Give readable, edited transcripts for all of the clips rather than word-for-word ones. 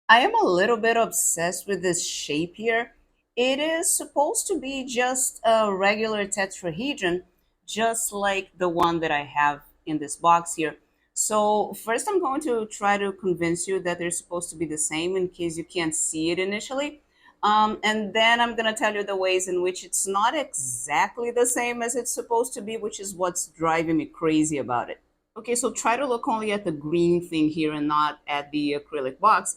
I am a little bit obsessed with this shape here. It is supposed to be just a regular tetrahedron, just like the one that I have in this box here. So first I'm going to try to convince you that they're supposed to be the same in case you can't see it initially. And then I'm going to tell you the ways in which it's not exactly the same as it's supposed to be, which is what's driving me crazy about it. Okay, so try to look only at the green thing here and not at the acrylic box.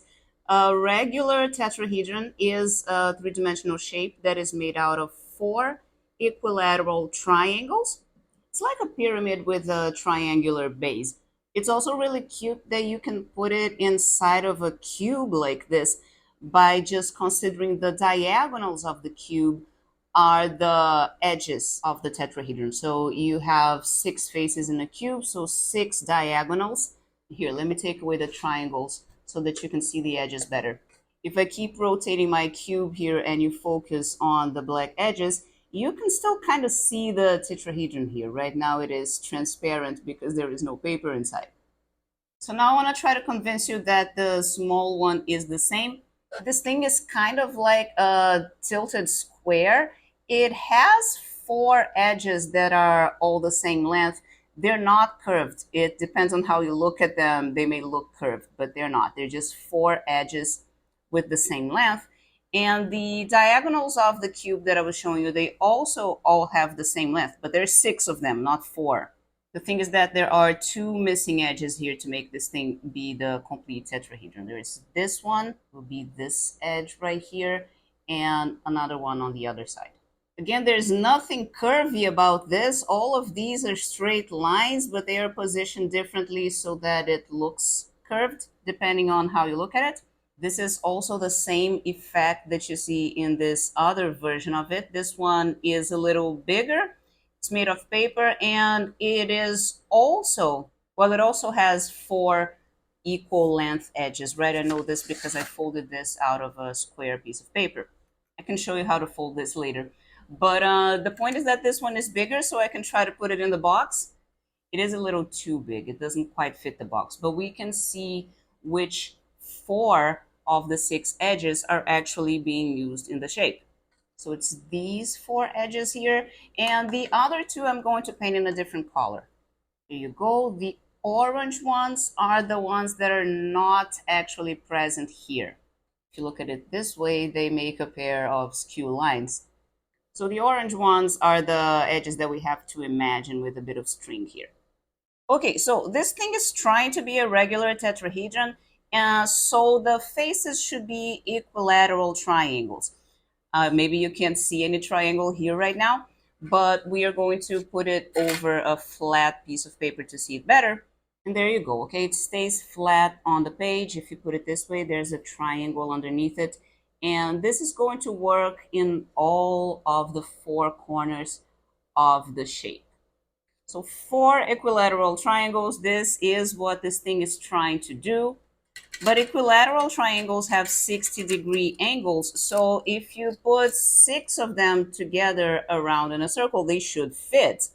A regular tetrahedron is a three-dimensional shape that is made out of four equilateral triangles. It's like a pyramid with a triangular base. It's also really cute that you can put it inside of a cube like this by just considering the diagonals of the cube are the edges of the tetrahedron. So you have six faces in a cube, so six diagonals. Here, let me take away the triangles so that you can see the edges better. If I keep rotating my cube here and you focus on the black edges, you can still kind of see the tetrahedron here. Right now it is transparent because there is no paper inside. So now I want to try to convince you that the small one is the same. This thing is kind of like a tilted square. It has four edges that are all the same length. They're not curved. It depends on how you look at them. They may look curved, but they're not. They're just four edges with the same length. And the diagonals of the cube that I was showing you, they also all have the same length, but there's six of them, not four. The thing is that there are two missing edges here to make this thing be the complete tetrahedron. There is this one, will be this edge right here, and another one on the other side. Again, there's nothing curvy about this. All of these are straight lines, but they are positioned differently so that it looks curved depending on how you look at it. This is also the same effect that you see in this other version of it. This one is a little bigger. It's made of paper and it is also, well, it also has four equal length edges, right? I know this because I folded this out of a square piece of paper. I can show you how to fold this later. But the point is that this one is bigger, so I can try to put it in the box. It is a little too big. It doesn't quite fit the box, but we can see which four of the six edges are actually being used in the shape. So it's these four edges here, and the other two I'm going to paint in a different color. Here you go. The orange ones are the ones that are not actually present here. If you look at it this way, they make a pair of skew lines. So the orange ones are the edges that we have to imagine with a bit of string here. Okay, so this thing is trying to be a regular tetrahedron, so the faces should be equilateral triangles. Maybe you can't see any triangle here right now, but we are going to put it over a flat piece of paper to see it better. And there you go, okay? It stays flat on the page. If you put it this way, there's a triangle underneath it. And this is going to work in all of the four corners of the shape. So four equilateral triangles, this is what this thing is trying to do. But equilateral triangles have 60-degree angles, so if you put six of them together around in a circle, they should fit.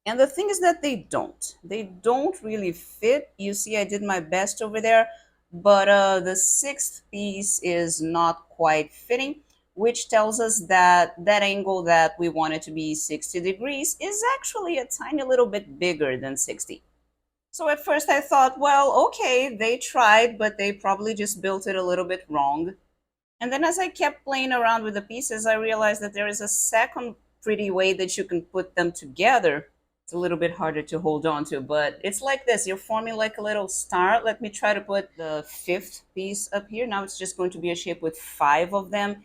And the thing is that they don't. They don't really fit. You see, I did my best over there, but the sixth piece is not quite fitting, which tells us that that angle that we want it to be 60 degrees is actually a tiny little bit bigger than 60. So at first I thought, well, okay, they tried, but they probably just built it a little bit wrong. And then as I kept playing around with the pieces, I realized that there is a second pretty way that you can put them together. It's a little bit harder to hold on to, but it's like this. You're forming like a little star. Let me try to put the fifth piece up here. Now it's just going to be a shape with five of them.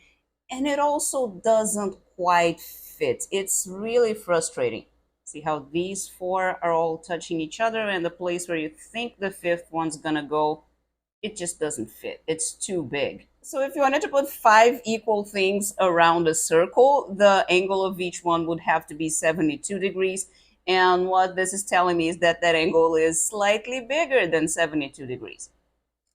And it also doesn't quite fit. It's really frustrating. See how these four are all touching each other, and the place where you think the fifth one's gonna go, it just doesn't fit. It's too big. So if you wanted to put five equal things around a circle, the angle of each one would have to be 72 degrees. And what this is telling me is that that angle is slightly bigger than 72 degrees.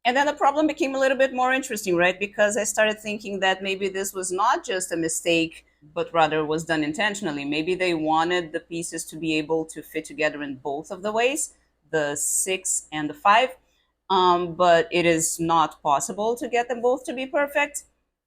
And then the problem became a little bit more interesting, right? Because I started thinking that maybe this was not just a mistake, but rather was done intentionally. Maybe they wanted the pieces to be able to fit together in both of the ways, the six and the five. but it is not possible to get them both to be perfect,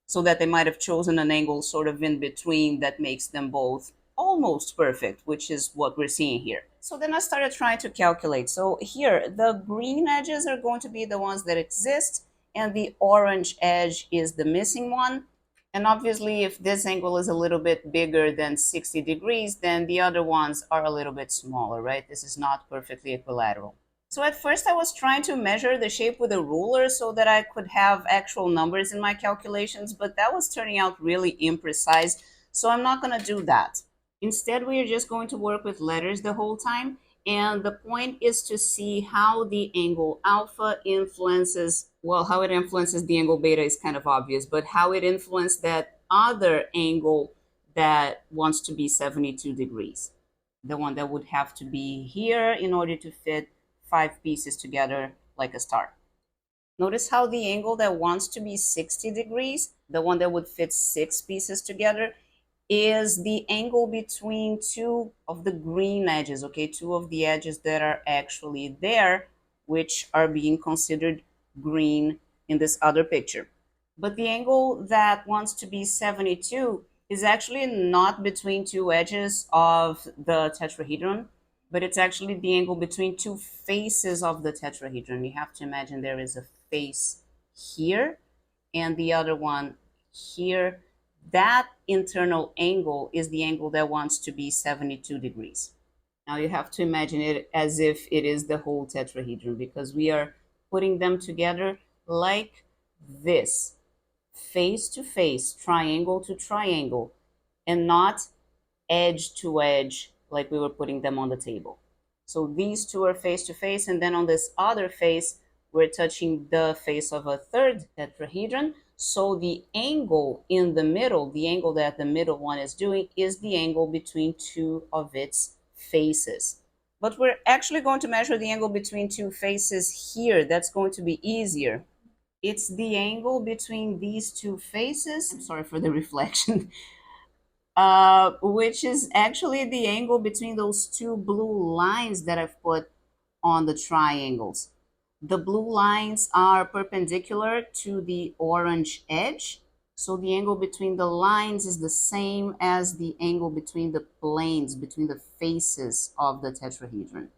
so that they might have chosen an angle sort of in between that makes them both almost perfect, which is what we're seeing here. So then I started trying to calculate. So here, the green edges are going to be the ones that exist, and the orange edge is the missing one. And obviously, if this angle is a little bit bigger than 60 degrees, then the other ones are a little bit smaller, right? This is not perfectly equilateral. So at first I was trying to measure the shape with a ruler so that I could have actual numbers in my calculations, but that was turning out really imprecise, so I'm not going to do that. Instead, we are just going to work with letters the whole time, and the point is to see how the angle alpha influences, well, how it influences the angle beta is kind of obvious, but how it influenced that other angle that wants to be 72 degrees, the one that would have to be here in order to fit 5 pieces together like a star. Notice how the angle that wants to be 60 degrees, the one that would fit 6 pieces together, is the angle between two of the green edges, okay? Two of the edges that are actually there, which are being considered green in this other picture. But the angle that wants to be 72 is actually not between two edges of the tetrahedron, but it's actually the angle between two faces of the tetrahedron. You have to imagine there is a face here and the other one here. That internal angle is the angle that wants to be 72 degrees. Now you have to imagine it as if it is the whole tetrahedron, because we are putting them together like this, face to face, triangle to triangle, and not edge to edge like we were putting them on the table. So these two are face to face, and then on this other face, we're touching the face of a third tetrahedron. So the angle in the middle, the angle that the middle one is doing, is the angle between two of its faces. But we're actually going to measure the angle between two faces here. That's going to be easier. It's the angle between these two faces. I'm sorry for the reflection. Which is actually the angle between those two blue lines that I've put on the triangles. The blue lines are perpendicular to the orange edge, so the angle between the lines is the same as the angle between the planes, between the faces of the tetrahedron.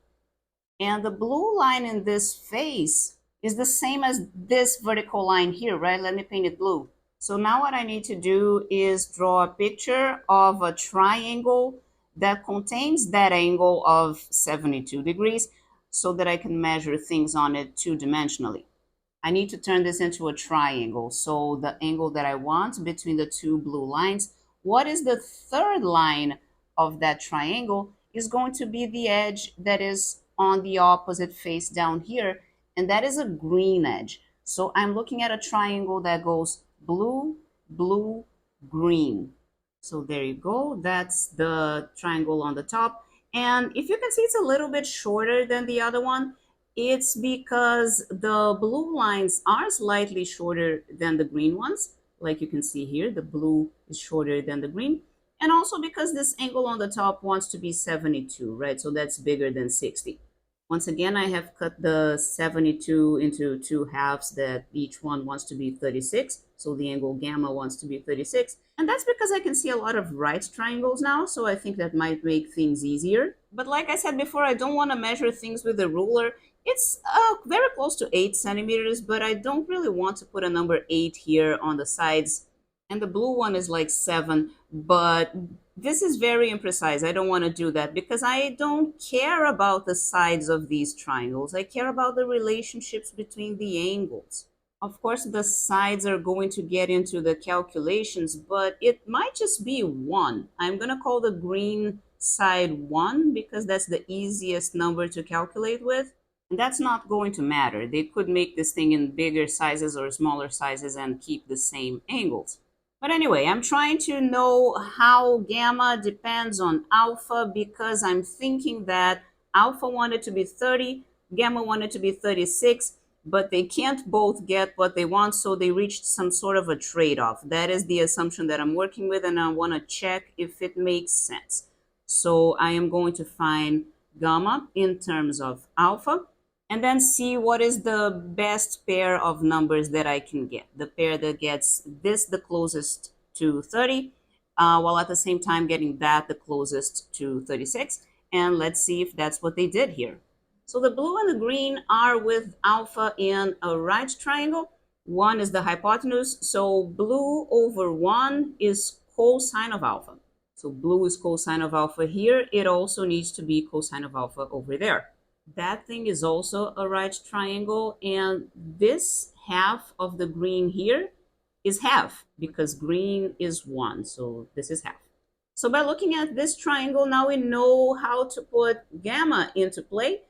And the blue line in this face is the same as this vertical line here, right? Let me paint it blue. So now what I need to do is draw a picture of a triangle that contains that angle of 72 degrees so that I can measure things on it two-dimensionally. I need to turn this into a triangle. So the angle that I want between the two blue lines, what is the third line of that triangle, is going to be the edge that is on the opposite face down here, and that is a green edge. So I'm looking at a triangle that goes blue, blue, green. So there you go. That's the triangle on the top. And if you can see, it's a little bit shorter than the other one. It's because the blue lines are slightly shorter than the green ones. Like you can see here, the blue is shorter than the green. And also because this angle on the top wants to be 72, right? So that's bigger than 60. Once again, I have cut the 72 into two halves that each one wants to be 36. So the angle gamma wants to be 36. And that's because I can see a lot of right triangles now, so I think that might make things easier. But like I said before, I don't want to measure things with a ruler. It's very close to 8 centimeters, but I don't really want to put a number 8 here on the sides. And the blue one is like 7, but this is very imprecise. I don't want to do that because I don't care about the sides of these triangles. I care about the relationships between the angles. Of course, the sides are going to get into the calculations, but it might just be 1. I'm going to call the green side 1 because that's the easiest number to calculate with. And that's not going to matter. They could make this thing in bigger sizes or smaller sizes and keep the same angles. But anyway, I'm trying to know how gamma depends on alpha because I'm thinking that alpha wanted to be 30, gamma wanted to be 36, but they can't both get what they want, so they reached some sort of a trade-off. That is the assumption that I'm working with, and I want to check if it makes sense. So I am going to find gamma in terms of alpha, and then see what is the best pair of numbers that I can get. The pair that gets this the closest to 30, while at the same time getting that the closest to 36. And let's see if that's what they did here. So the blue and the green are with alpha in a right triangle. 1 is the hypotenuse, so blue over 1 is cosine of alpha. So blue is cosine of alpha here. It also needs to be cosine of alpha over there. That thing is also a right triangle, and this half of the green here is half because green is 1, so this is half. So by looking at this triangle, now we know how to put gamma into play,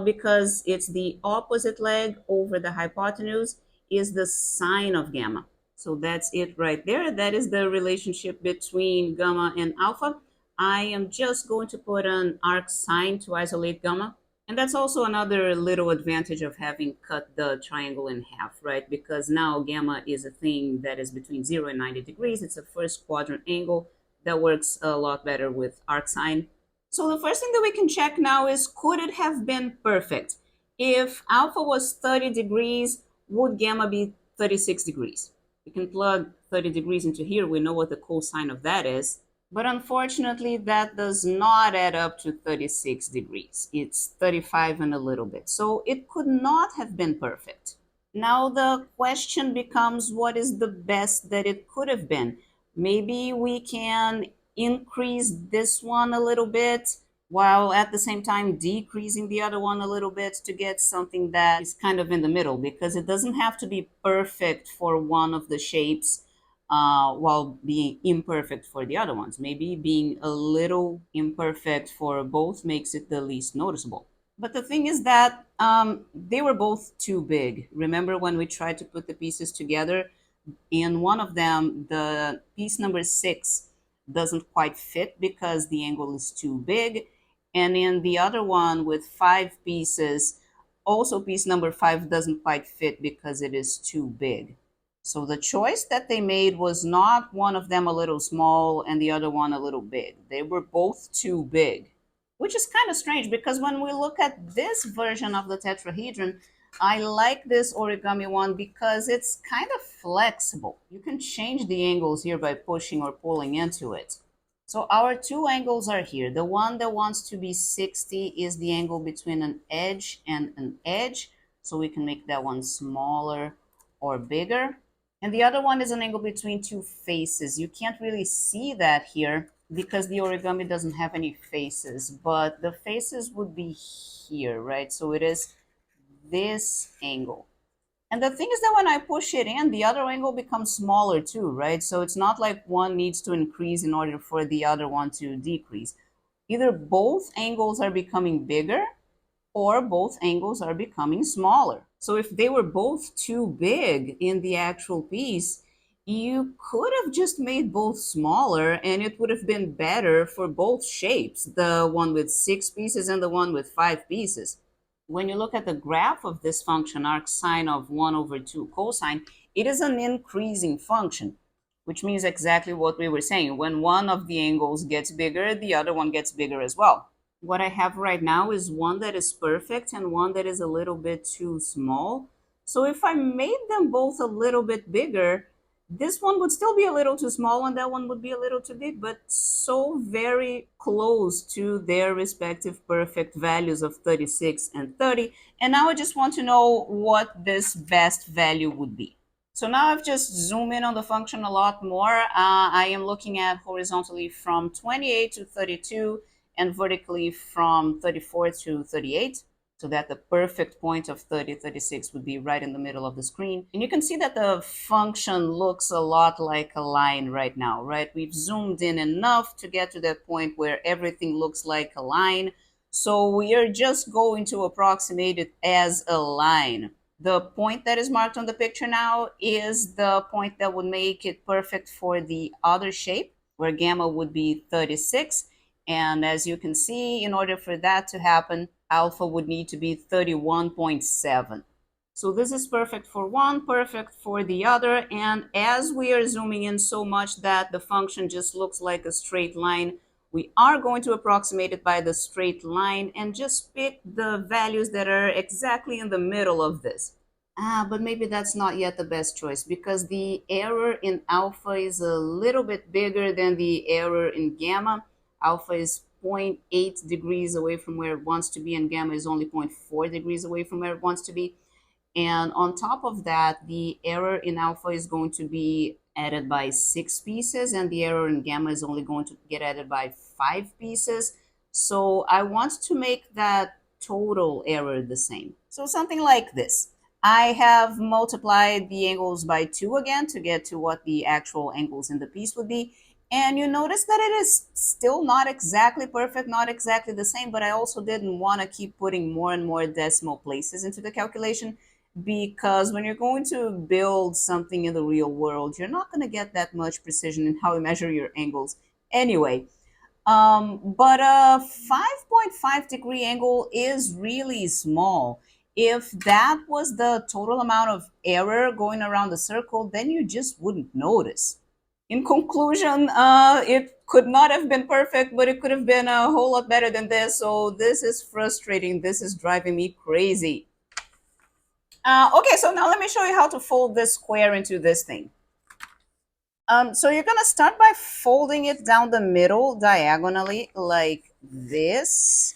because it's the opposite leg over the hypotenuse is the sine of gamma. So that's it right there. That is the relationship between gamma and alpha. I am just going to put an arc sine to isolate gamma. And that's also another little advantage of having cut the triangle in half, right? Because now gamma is a thing that is between 0 and 90 degrees. It's a first quadrant angle that works a lot better with arc sine. So the first thing that we can check now is, could it have been perfect? If alpha was 30 degrees, would gamma be 36 degrees? We can plug 30 degrees into here. We know what the cosine of that is. But unfortunately, that does not add up to 36 degrees. It's 35 and a little bit. So it could not have been perfect. Now the question becomes, what is the best that it could have been? Maybe we can increase this one a little bit while at the same time decreasing the other one a little bit to get something that is kind of in the middle, because it doesn't have to be perfect for one of the shapes while being imperfect for the other ones. Maybe being a little imperfect for both makes it the least noticeable. But the thing is that they were both too big. Remember when we tried to put the pieces together? In one of them, the piece number 6 doesn't quite fit because the angle is too big. And in the other one with 5 pieces, also piece number 5 doesn't quite fit because it is too big. So the choice that they made was not one of them a little small and the other one a little big. They were both too big, which is kind of strange because when we look at this version of the tetrahedron, I like this origami one because it's kind of flexible. You can change the angles here by pushing or pulling into it. So our two angles are here. The one that wants to be 60 is the angle between an edge and an edge. So we can make that one smaller or bigger. And the other one is an angle between two faces. You can't really see that here because the origami doesn't have any faces, but the faces would be here, right? So it is this angle. And the thing is that when I push it in, the other angle becomes smaller too, right? So it's not like one needs to increase in order for the other one to decrease. Either both angles are becoming bigger or both angles are becoming smaller. So if they were both too big in the actual piece, you could have just made both smaller and it would have been better for both shapes, the one with 6 pieces and the one with 5 pieces. When you look at the graph of this function, arc sine of 1 over 2 cosine, it is an increasing function, which means exactly what we were saying. When one of the angles gets bigger, the other one gets bigger as well. What I have right now is one that is perfect and one that is a little bit too small. So if I made them both a little bit bigger, this one would still be a little too small and that one would be a little too big, but so very close to their respective perfect values of 36 and 30. And now I just want to know what this best value would be. So now I've just zoomed in on the function a lot more. I am looking at horizontally from 28 to 32 and vertically from 34 to 38, so that the perfect point of 30, 36 would be right in the middle of the screen. And you can see that the function looks a lot like a line right now, right? We've zoomed in enough to get to that point where everything looks like a line. So we are just going to approximate it as a line. The point that is marked on the picture now is the point that would make it perfect for the other shape, where gamma would be 36. And as you can see, in order for that to happen, alpha would need to be 31.7. So this is perfect for one, perfect for the other. And as we are zooming in so much that the function just looks like a straight line, We are going to approximate it by the straight line and just pick the values that are exactly in the middle of this. But maybe that's not yet the best choice because the error in alpha is a little bit bigger than the error in gamma. Alpha is zero point 0.8 degrees away from where it wants to be, and gamma is only zero point 0.4 degrees away from where it wants to be. And on top of that, the error in alpha is going to be added by 6 pieces, and the error in gamma is only going to get added by 5 pieces. So I want to make that total error the same. So something like this. I have multiplied the angles by 2 again to get to what the actual angles in the piece would be. And you notice that it is still not exactly perfect, not exactly the same, but I also didn't want to keep putting more and more decimal places into the calculation because when you're going to build something in the real world, you're not going to get that much precision in how you measure your angles anyway. But a 5.5 degree angle is really small. If that was the total amount of error going around the circle, then you just wouldn't notice. In conclusion, it could not have been perfect, but it could have been a whole lot better than this. So this is frustrating. This is driving me crazy. Okay, so now let me show you how to fold this square into this thing. So you're gonna start by folding it down the middle diagonally like this.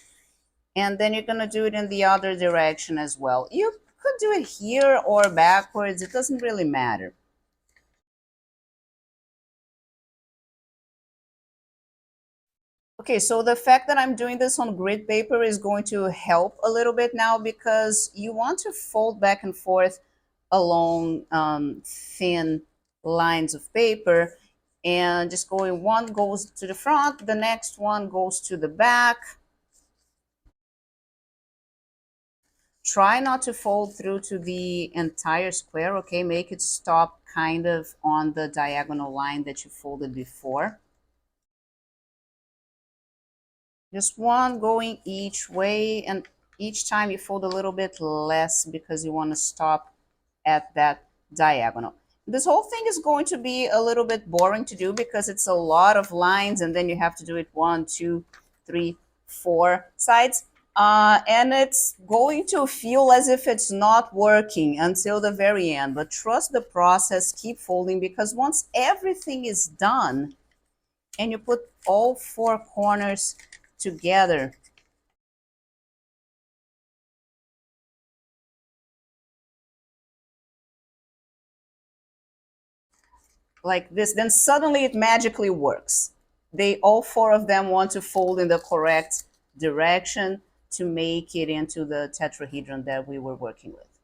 And then you're gonna do it in the other direction as well. You could do it here or backwards, it doesn't really matter. Okay, so the fact that I'm doing this on grid paper is going to help a little bit now because you want to fold back and forth along thin lines of paper and just going, one goes to the front, the next one goes to the back. Try not to fold through to the entire square, okay? Make it stop kind of on the diagonal line that you folded before. Just one going each way, and each time you fold a little bit less because you want to stop at that diagonal. This whole thing is going to be a little bit boring to do because it's a lot of lines and then you have to do it 1, 2, 3, 4 sides. And it's going to feel as if it's not working until the very end. But trust the process, keep folding, because once everything is done and you put all 4 corners together, like this, then suddenly it magically works. They all 4 of them want to fold in the correct direction to make it into the tetrahedron that we were working with.